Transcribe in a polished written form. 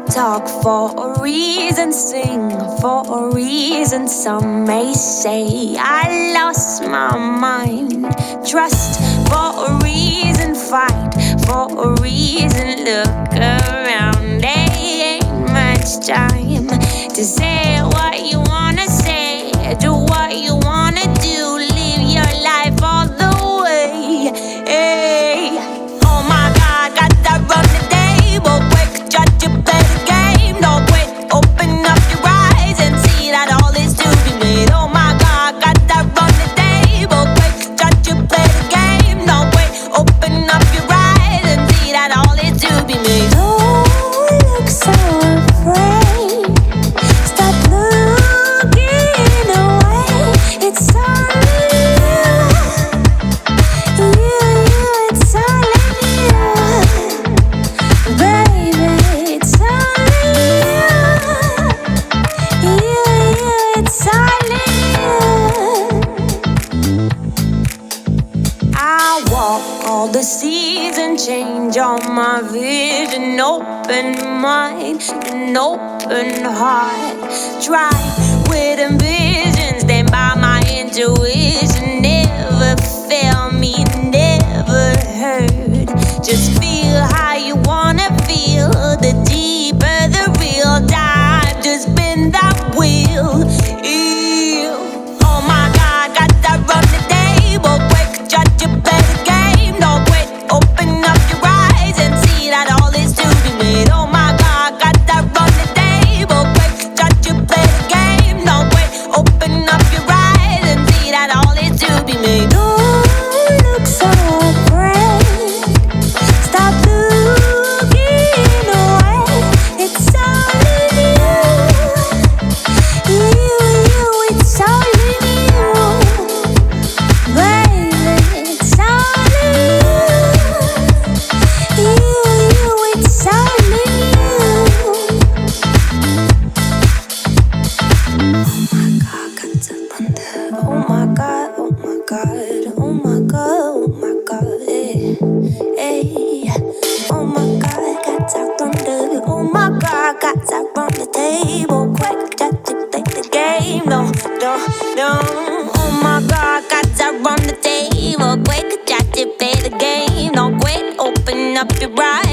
talk for a reason, sing for a reason. Some may say I lost my mind. Trust for a reason, fight for a reason. Look around, there ain't much time to say what you wanna say, do what you wanna do, live your life all the way. Hey. Oh my God, gotta run the table quick, try to play the game. No quit, open up your eyes and see that all is to be made. Oh my God, gotta run the table quick, try to play the game. No quit, open up your eyes and see that all is to be made. Don't look so afraid, stop looking away. It's all it's all baby, it's all it's all I walk all the seas and change all my vision. Open mind and open heart. Try with ambition, stand by my intuition. Never fail me, never hurt. Just feel how you wanna feel. The deeper the real dive, just spin that wheel. Ew. Oh my God, gotta run the table quick, try to play the game. No quit, open up your eyes and see that all is to be made. Oh my God, gotta run the table quick, try to play the game. No quit, open up your eyes and see that all is to be made. Don't look so afraid, stop looking away. It's all in you, it's all in you, baby, it's all in you, it's all in you. Oh my God, oh my God, oh my God, oh my God, hey, hey. Oh my God, got to run the, oh my God, got to run the table quick, got to play the game. No, no, no. Oh my God, got to run the table quick, got to play the game. No quit, open up your eyes.